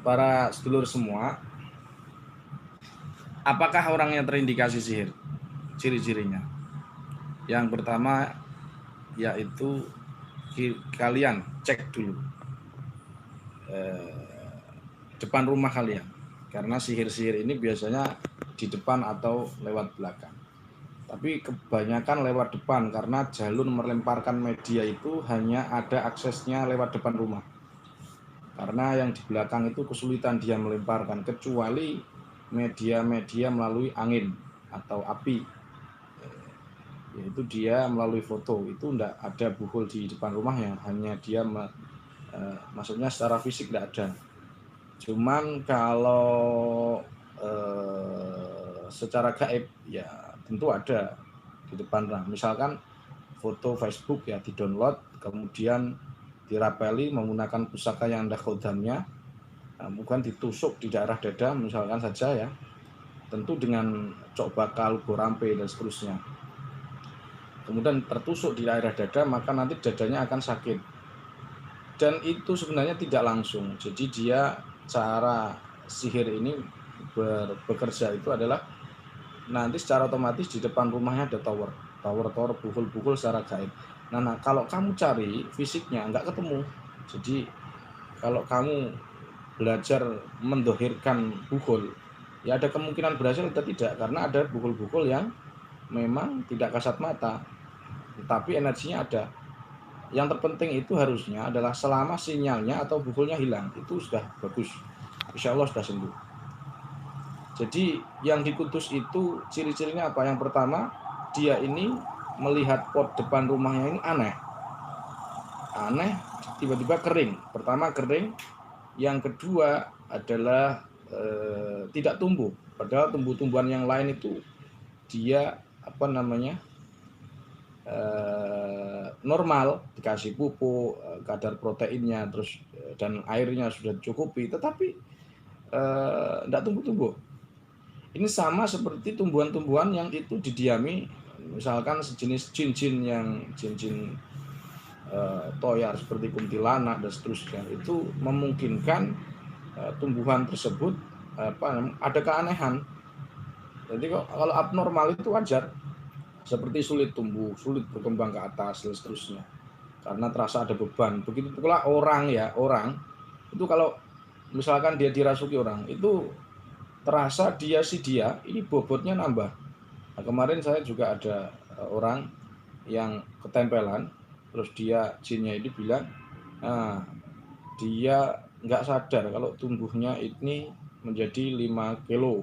para sedulur semua, apakah orang yang terindikasi sihir? Ciri-cirinya. Yang pertama yaitu kalian cek dulu depan rumah kalian, karena sihir-sihir ini biasanya di depan atau lewat belakang. Tapi kebanyakan lewat depan, karena jalur melemparkan media itu hanya ada aksesnya lewat depan rumah. Karena yang di belakang itu kesulitan dia melemparkan, kecuali media-media melalui angin atau api, yaitu dia melalui foto. Itu tidak ada buhul di depan rumahnya, hanya dia maksudnya secara fisik tidak ada. Cuman kalau secara gaib ya tentu ada di depan rumah. Misalkan foto Facebook ya di download, kemudian dirapeli menggunakan pusaka yang ada kodamnya, bukan ditusuk di daerah dada misalkan saja ya, tentu dengan cok bakal, gorampe dan seterusnya. Kemudian tertusuk di daerah dada, maka nanti dadanya akan sakit. Dan itu sebenarnya tidak langsung. Jadi dia cara sihir ini bekerja itu adalah nanti secara otomatis di depan rumahnya ada tower, buhul secara gaib. Nah, kalau kamu cari fisiknya nggak ketemu. Jadi kalau kamu belajar mendohirkan buhul, ya ada kemungkinan berhasil atau tidak, karena ada buhul-buhul yang memang tidak kasat mata, tapi energinya ada. Yang terpenting itu harusnya adalah selama sinyalnya atau buhulnya hilang, itu sudah bagus, insya Allah sudah sembuh. Jadi yang dikutus itu ciri-cirinya apa? Yang pertama, dia ini melihat pot depan rumahnya ini aneh, tiba-tiba kering. Pertama kering, yang kedua adalah tidak tumbuh. Padahal tumbuh-tumbuhan yang lain itu dia normal, dikasih pupuk, kadar proteinnya terus dan airnya sudah cukupi, tetapi tidak tumbuh-tumbuh. Ini sama seperti tumbuhan-tumbuhan yang itu didiami, misalkan sejenis jin-jin yang jin-jin toyar seperti kuntilanak dan seterusnya, itu memungkinkan tumbuhan tersebut ada keanehan. Jadi kalau abnormal itu wajar, seperti sulit tumbuh, sulit berkembang ke atas dan seterusnya, karena terasa ada beban. Begitu pula orang itu kalau misalkan dia dirasuki orang, itu terasa dia ini bobotnya nambah. Nah, kemarin saya juga ada orang yang ketempelan, terus dia jinnya ini bilang, dia nggak sadar kalau tumbuhnya ini menjadi 5 kilo,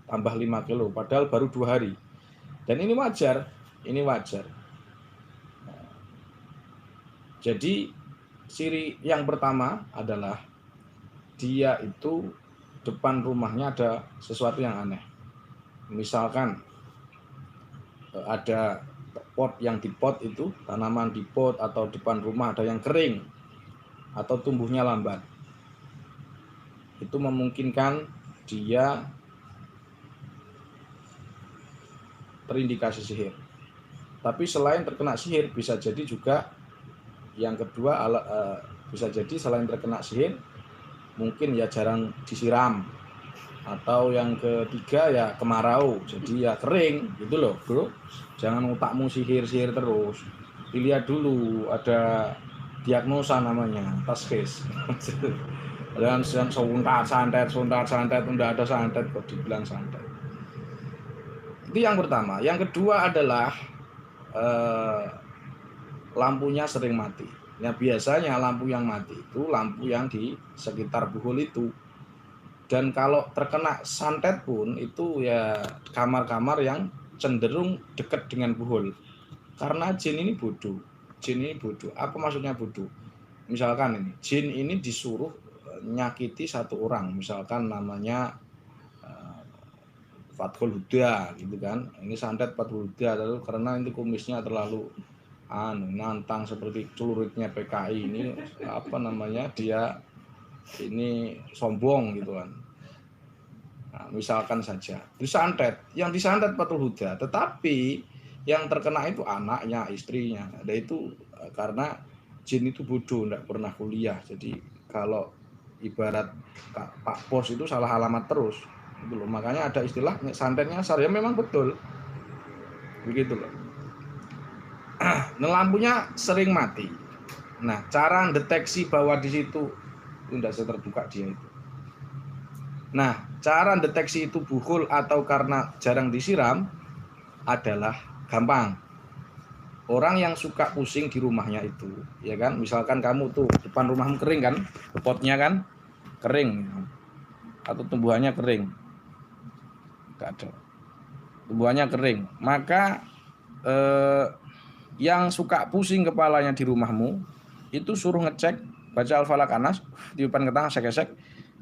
tambah 5 kilo, padahal baru 2 hari. Dan ini wajar. Jadi ciri yang pertama adalah dia itu depan rumahnya ada sesuatu yang aneh. Misalkan ada pot yang dipot itu, tanaman dipot atau depan rumah ada yang kering atau tumbuhnya lambat. Itu memungkinkan dia terindikasi sihir. Tapi selain terkena sihir, bisa jadi juga yang kedua bisa jadi selain terkena sihir mungkin ya jarang disiram, atau yang ketiga ya kemarau, jadi ya kering gitu loh bro. Jangan otakmu sihir terus, dilihat dulu, ada diagnosa namanya taskes. Dan santet tidak ada santet kok dibilang santet. Itu yang pertama. Yang kedua adalah lampunya sering mati. Nah, biasanya lampu yang mati itu lampu yang di sekitar buhul itu. Dan kalau terkena santet pun itu ya kamar-kamar yang cenderung dekat dengan buhul. Karena jin ini bodoh. Apa maksudnya bodoh? Misalkan ini, jin ini disuruh nyakiti satu orang, misalkan namanya Fathul Huda gitu kan. Ini santet Fathul Huda, lalu karena ini kumisnya terlalu nantang seperti celuritnya PKI ini, dia ini sombong gitu kan. Nah, misalkan saja disantet, yang disantet Fathul Huda, tetapi yang terkena itu anaknya, istrinya. Nah, itu karena jin itu bodoh, tidak pernah kuliah. Jadi kalau ibarat Pak Pos itu salah alamat terus. Itu loh. Makanya ada istilah santet nyasar, ya memang betul. Begitu loh. Nah, lampunya sering mati. Nah, cara deteksi bahwa di situ tidak saya terbuka dia itu. Nah, cara deteksi itu buhul atau karena jarang disiram adalah gampang. Orang yang suka pusing di rumahnya itu, ya kan? Misalkan kamu tuh depan rumahmu kering kan, potnya kan kering, atau tumbuhannya kering, nggak ada, tumbuhannya kering. Maka yang suka pusing kepalanya di rumahmu itu suruh ngecek, baca Al-Falaq Anas, tiupan ke tangan, gesek,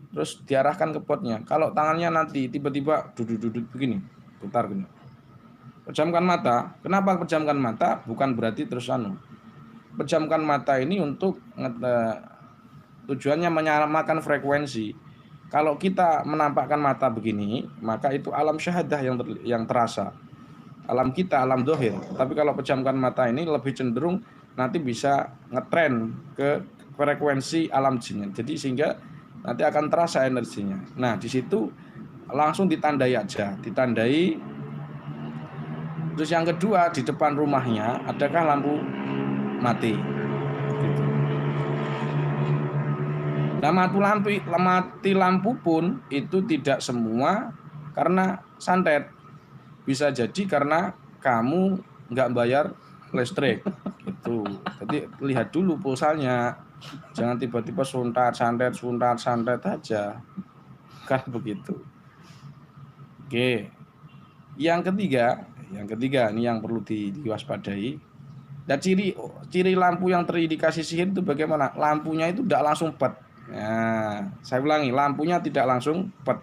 terus diarahkan ke potnya. Kalau tangannya nanti tiba-tiba duduk begini, putar gini. Pejamkan mata. Kenapa pejamkan mata? Bukan berarti terus pejamkan mata ini untuk tujuannya menyamakan frekuensi. Kalau kita menampakkan mata begini, maka itu alam syahadah yang terasa. Alam kita, alam dohir. Tapi kalau pejamkan mata ini lebih cenderung nanti bisa ngetren ke frekuensi alam jinnya. Jadi sehingga nanti akan terasa energinya. Nah, di situ langsung ditandai aja, ditandai. Terus yang kedua, di depan rumahnya adakah lampu mati? Gitu. Nah, mati lampu pun itu tidak semua karena santet. Bisa jadi karena kamu nggak bayar listrik. Gitu. Jadi lihat dulu pulsanya. Jangan tiba-tiba santet aja. Kan begitu. Oke. Yang ketiga ini yang perlu diwaspadai. Dan ciri lampu yang terindikasi sihir itu bagaimana? Lampunya itu tidak langsung pet. Nah, saya ulangi, lampunya tidak langsung pet.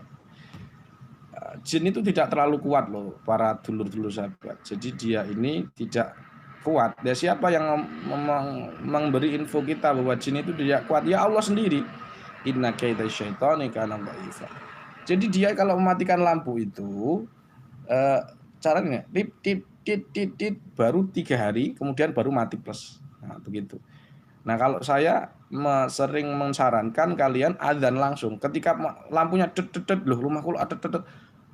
Jin itu tidak terlalu kuat loh, para dulur-dulur sahabat. Jadi dia ini tidak kuat. Dan siapa yang memberi info kita bahwa jin itu tidak kuat? Ya Allah sendiri. Inna kaida syaitani kana dha'ifa. Jadi dia kalau mematikan lampu itu caranya tit baru 3 hari kemudian baru mati plus. Nah, begitu. Nah, kalau saya sering mensarankan kalian adzan langsung. Ketika lampunya loh rumahku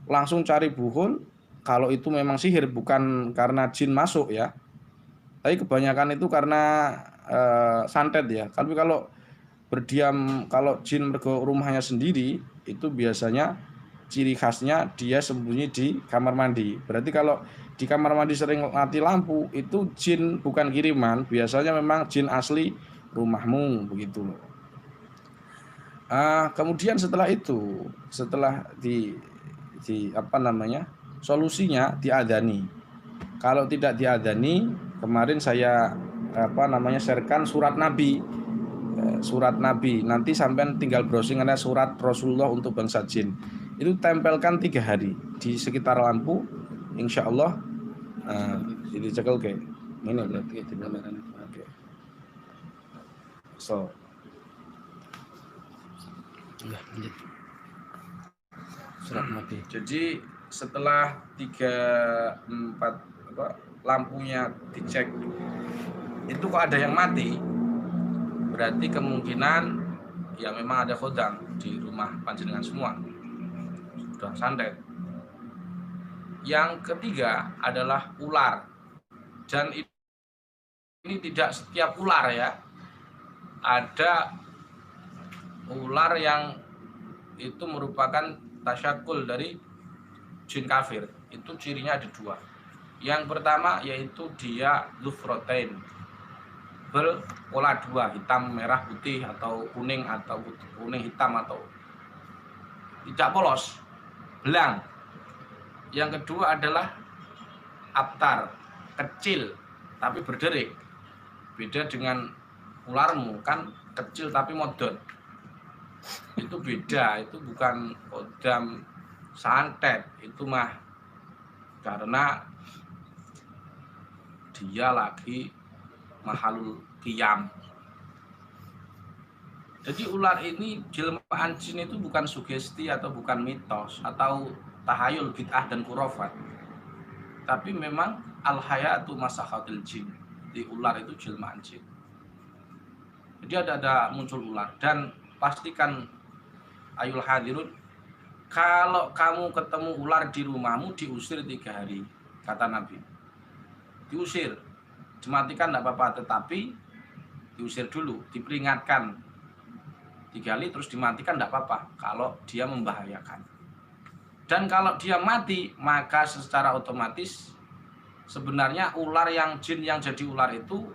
langsung cari buhul. Kalau itu memang sihir, bukan karena jin masuk ya. Tapi kebanyakan itu karena santet ya. Tapi kalau kalau jin mergo rumahnya sendiri, itu biasanya ciri khasnya dia sembunyi di kamar mandi. Berarti kalau di kamar mandi sering mati lampu, itu jin bukan kiriman, biasanya memang jin asli rumahmu, begitu loh. Kemudian setelah solusinya diadani. Kalau tidak diadani, kemarin saya sharekan surat Nabi. Nanti sampai tinggal browsing ada surat Rasulullah untuk bangsa jin. Itu tempelkan 3 hari di sekitar lampu, insya Allah jadi cekel kayak ini berarti oke. So lanjut surat Nabi. Jadi setelah 3-4 lampunya dicek itu kok ada yang mati, berarti kemungkinan ya memang ada khodam di rumah panjenengan semua, sudah santet. Yang ketiga adalah ular. Dan ini tidak setiap ular ya. Ada ular yang itu merupakan tasyakul dari jin kafir. Itu cirinya ada 2. Yang pertama yaitu dia zufrotain, berpola 2, hitam merah putih atau kuning atau kuning hitam atau tidak polos, belang. Yang kedua adalah abtar, kecil tapi berderik. Beda dengan ularmu kan kecil tapi modon. Itu beda, itu bukan kodam santet, itu mah karena dia lagi mahalul qiyam. Jadi ular ini jelmaan jin itu bukan sugesti atau bukan mitos atau tahayul bid'ah dan khurafat. Tapi memang al-hayatu masakhatil jin. Di ular itu jelmaan jin. Jadi ada muncul ular, dan pastikan ayul hadirun, kalau kamu ketemu ular di rumahmu diusir 3 hari, kata Nabi. Diusir, dimatikan tidak apa-apa, tetapi diusir dulu, diperingatkan 3 kali terus dimatikan tidak apa-apa kalau dia membahayakan. Dan kalau dia mati, maka secara otomatis sebenarnya ular yang jin yang jadi ular itu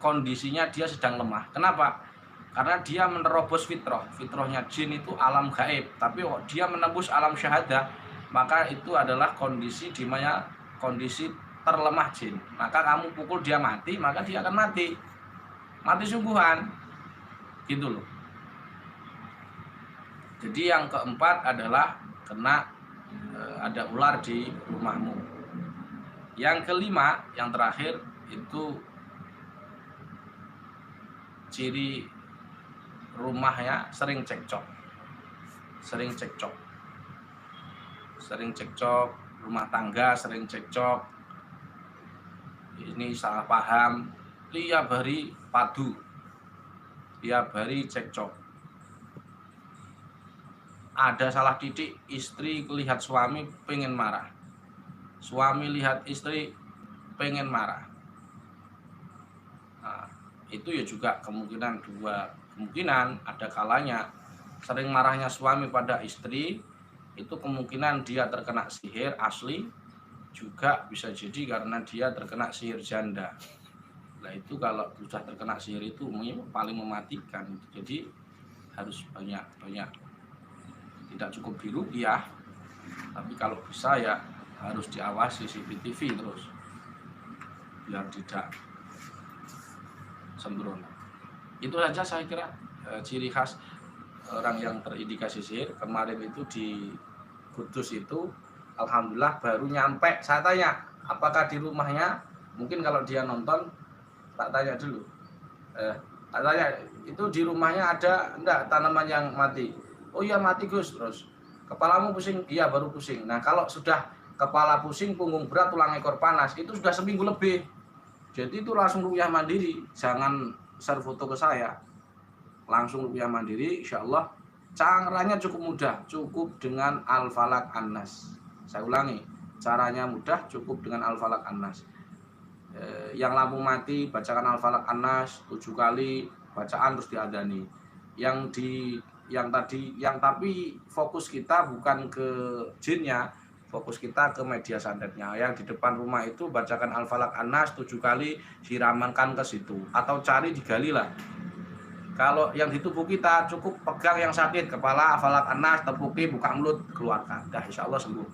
kondisinya dia sedang lemah. Kenapa? Karena dia menerobos fitrah. Fitrahnya jin itu alam gaib, tapi dia menembus alam syahadah, maka itu adalah kondisi di mana kondisi terlemah jin. Maka kamu pukul dia mati, maka dia akan mati. Mati sungguhan. Gitu loh. Jadi yang keempat adalah kena ada ular di rumahmu. Yang kelima, yang terakhir itu ciri rumahnya sering cekcok, rumah tangga sering cekcok, ini salah paham, tiap hari padu, tiap hari cekcok, ada salah didik, istri lihat suami pengen marah, suami lihat istri pengen marah. Nah, itu ya juga kemungkinan ada kalanya sering marahnya suami pada istri, itu kemungkinan dia terkena sihir asli, juga bisa jadi karena dia terkena sihir janda. Nah itu kalau sudah terkena sihir itu paling mematikan. Jadi harus banyak, tidak cukup diruqyah, tapi kalau bisa ya harus diawasi CCTV terus biar tidak sembrono. Itu saja saya kira ciri khas orang yang terindikasi sihir. Kemarin itu di Kudus itu alhamdulillah baru nyampe, saya tanya apakah di rumahnya, mungkin kalau dia nonton tak tanya dulu, tak tanya itu di rumahnya ada enggak tanaman yang mati. Oh iya mati Gus. Terus kepalamu pusing? Iya baru pusing. Nah kalau sudah kepala pusing, punggung berat, tulang ekor panas, itu sudah seminggu lebih. Jadi itu langsung ruqyah mandiri, jangan share foto ke saya, langsung ruqyah mandiri, insya Allah. Caranya cukup mudah, cukup dengan Al-Falaq An-Nas. Saya ulangi, caranya mudah, cukup dengan Al-Falaq An-Nas. Yang lampu mati, bacakan Al-Falaq An-Nas 7 kali, bacaan terus diadani. Tapi fokus kita bukan ke jinnya, fokus kita ke media santetnya. Yang di depan rumah itu bacakan Al-Falaq An-Nas 7 kali, siramankan ke situ atau cari digali lah. Kalau yang di tubuh kita cukup pegang yang sakit, kepala Al-Falaq An-Nas, tepuki, buka mulut, keluarkan. Dah insya Allah sembuh.